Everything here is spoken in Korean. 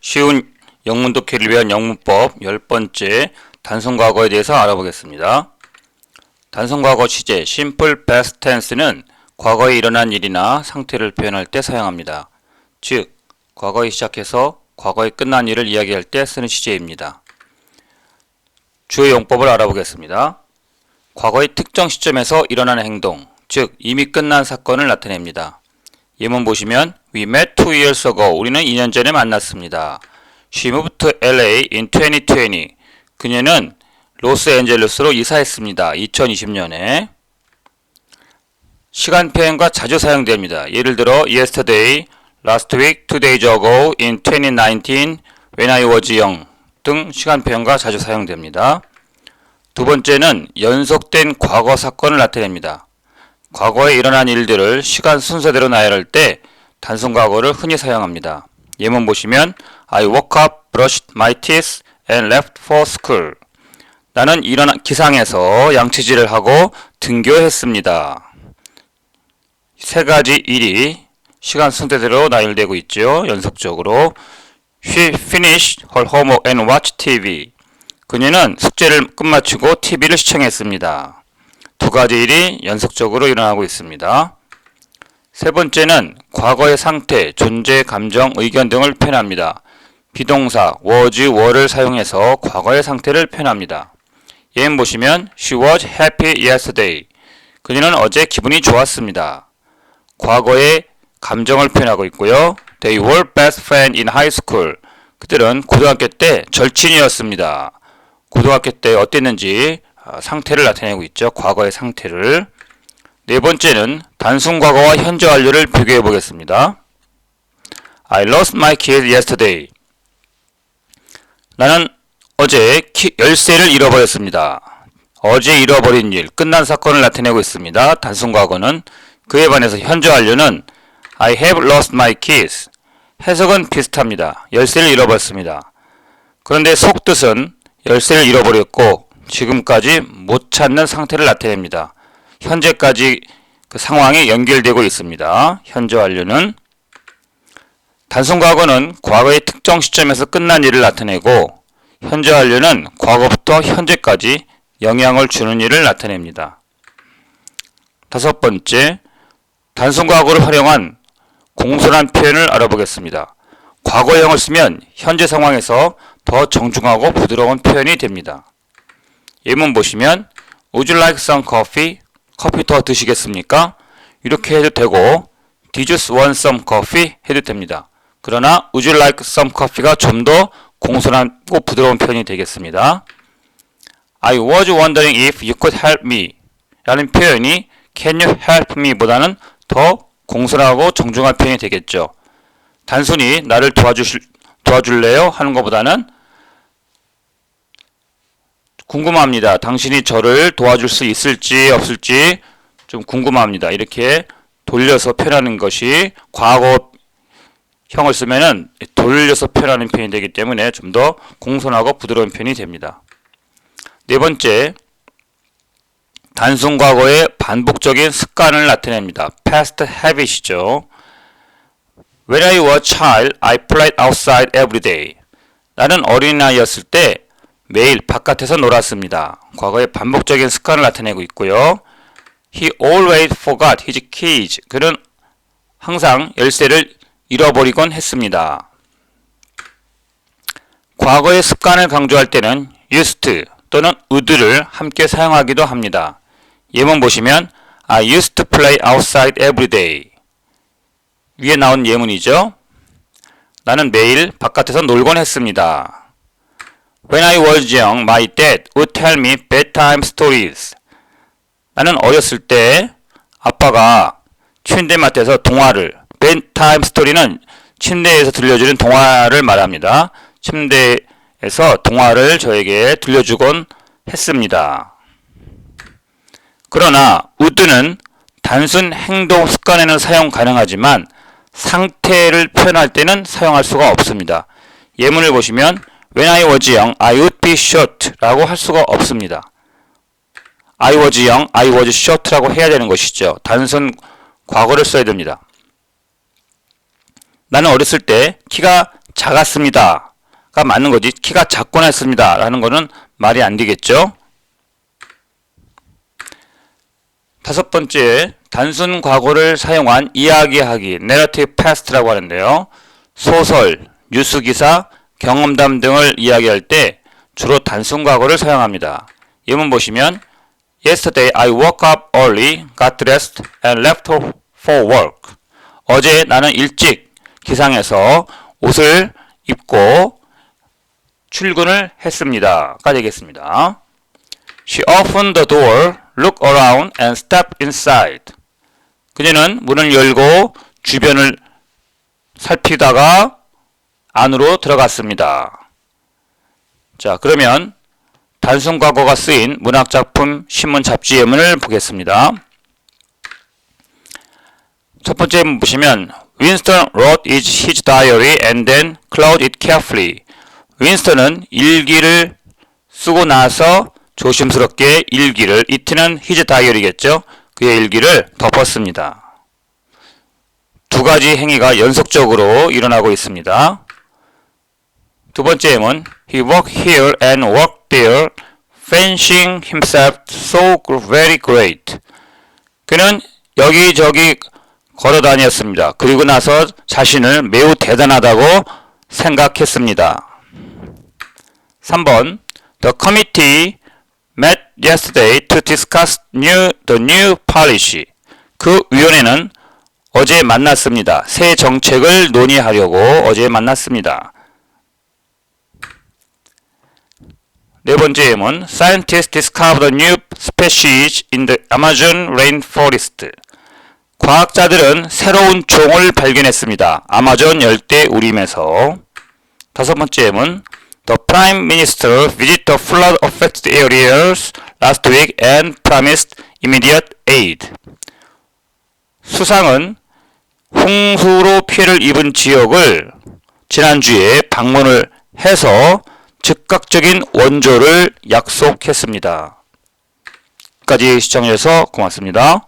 쉬운 영문 독해를 위한 영문법 10번째 단순과거에 대해서 알아보겠습니다. 단순과거 시제 Simple Past Tense는 과거에 일어난 일이나 상태를 표현할 때 사용합니다. 즉, 과거에 시작해서 과거에 끝난 일을 이야기할 때 쓰는 시제입니다. 주요 용법을 알아보겠습니다. 과거의 특정 시점에서 일어나는 행동, 즉 이미 끝난 사건을 나타냅니다. 예문 보시면 We met 2 years ago. 우리는 2년 전에 만났습니다. She moved to LA in 2020. 그녀는 로스앤젤레스로 이사했습니다. 2020년에. 시간 표현과 자주 사용됩니다. 예를 들어 yesterday, last week, 2 days ago, in 2019, when I was young 등 시간 표현과 자주 사용됩니다. 두 번째는 연속된 과거 사건을 나타냅니다. 과거에 일어난 일들을 시간 순서대로 나열할 때 단순 과거를 흔히 사용합니다. 예문 보시면 I woke up, brushed my teeth, and left for school. 나는 일어난 기상해서 양치질을 하고 등교했습니다. 세 가지 일이 시간 순서대로 나열되고 있죠. 연속적으로. She finished her homework and watched TV. 그녀는 숙제를 끝마치고 TV를 시청했습니다. 두 가지 일이 연속적으로 일어나고 있습니다. 세 번째는 과거의 상태, 존재, 감정, 의견 등을 표현합니다. 비동사 was, were를 사용해서 과거의 상태를 표현합니다. 예문 보시면 She was happy yesterday. 그녀는 어제 기분이 좋았습니다. 과거의 감정을 표현하고 있고요. They were best friends in high school. 그들은 고등학교 때 절친이었습니다. 고등학교 때 어땠는지 상태를 나타내고 있죠. 과거의 상태를. 네 번째는 단순 과거와 현재 완료를 비교해 보겠습니다. I lost my keys yesterday. 나는 어제 열쇠를 잃어버렸습니다. 어제 잃어버린 일, 끝난 사건을 나타내고 있습니다. 단순 과거는. 그에 반해서 현재 완료는 I have lost my keys. 해석은 비슷합니다. 열쇠를 잃어버렸습니다. 그런데 속뜻은 열쇠를 잃어버렸고 지금까지 못 찾는 상태를 나타냅니다. 현재까지 그 상황이 연결되고 있습니다. 현재 완료는. 단순 과거는 과거의 특정 시점에서 끝난 일을 나타내고 현재 완료는 과거부터 현재까지 영향을 주는 일을 나타냅니다. 다섯 번째, 단순 과거를 활용한 공손한 표현을 알아보겠습니다. 과거형을 쓰면 현재 상황에서 더 정중하고 부드러운 표현이 됩니다. 예문 보시면 Would you like some coffee? 커피 더 드시겠습니까? 이렇게 해도 되고 Did you want some coffee? 해도 됩니다. 그러나 Would you like some coffee가 좀 더 공손하고 부드러운 표현이 되겠습니다. I was wondering if you could help me 라는 표현이 Can you help me? 보다는 더 공손하고 정중한 표현이 되겠죠. 단순히 나를 도와줄래요? 하는 것보다는 궁금합니다. 당신이 저를 도와줄 수 있을지 없을지 좀 궁금합니다. 이렇게 돌려서 표현하는 것이 과거형을 쓰면은 돌려서 표현하는 표현이 되기 때문에 좀 더 공손하고 부드러운 표현이 됩니다. 네 번째, 단순 과거의 반복적인 습관을 나타냅니다. past habit이죠. When I was a child, I played outside every day. 나는 어린아이였을 때 매일 바깥에서 놀았습니다. 과거의 반복적인 습관을 나타내고 있고요. He always forgot his keys. 그는 항상 열쇠를 잃어버리곤 했습니다. 과거의 습관을 강조할 때는 used 또는 would를 함께 사용하기도 합니다. 예문 보시면 I used to play outside every day. 위에 나온 예문이죠. 나는 매일 바깥에서 놀곤 했습니다. When I was young, my dad would tell me bedtime stories. 나는 어렸을 때 아빠가 침대맡에서 동화를, bedtime story는 침대에서 들려주는 동화를 말합니다. 침대에서 동화를 저에게 들려주곤 했습니다. 그러나 would는 단순 행동 습관에는 사용 가능하지만 상태를 표현할 때는 사용할 수가 없습니다. 예문을 보시면 When I was young, I would be short 라고 할 수가 없습니다. I was young, I was short 라고 해야 되는 것이죠. 단순 과거를 써야 됩니다. 나는 어렸을 때 키가 작았습니다. 가 맞는 거지. 키가 작곤 했습니다. 라는 거는 말이 안 되겠죠. 다섯 번째, 단순 과거를 사용한 이야기하기, narrative past라고 하는데요. 소설, 뉴스기사, 경험담 등을 이야기할 때 주로 단순 과거를 사용합니다. 예문 보시면 Yesterday I woke up early, got dressed, and left for work. 어제 나는 일찍 기상해서 옷을 입고 출근을 했습니다. 가 되겠습니다. She opened the door, looked around, and stepped inside. 그녀는 문을 열고 주변을 살피다가 안으로 들어갔습니다. 자, 그러면 단순 과거가 쓰인 문학작품, 신문, 잡지 예문을 보겠습니다. 첫 번째 예문 보시면 Winston wrote his diary and then closed it carefully. 윈스턴은 일기를 쓰고 나서 조심스럽게 일기를, it는 his diary겠죠. 그의 일기를 덮었습니다. 두 가지 행위가 연속적으로 일어나고 있습니다. 두 번째 예문 He worked here and worked there, fancying himself so very great. 그는 여기저기 걸어 다녔습니다. 그리고 나서 자신을 매우 대단하다고 생각했습니다. 3번 The committee met yesterday to discuss the new policy. 그 위원회는 어제 만났습니다. 새 정책을 논의하려고 어제 만났습니다. 네 번째 예문 Scientists discovered a new species in the Amazon rainforest. 과학자들은 새로운 종을 발견했습니다. 아마존 열대 우림에서. 다섯 번째 예문 The Prime Minister visited the flood affected areas last week and promised immediate aid. 수상은 홍수로 피해를 입은 지역을 지난주에 방문을 해서 즉각적인 원조를 약속했습니다. 여기까지 시청해주셔서 고맙습니다.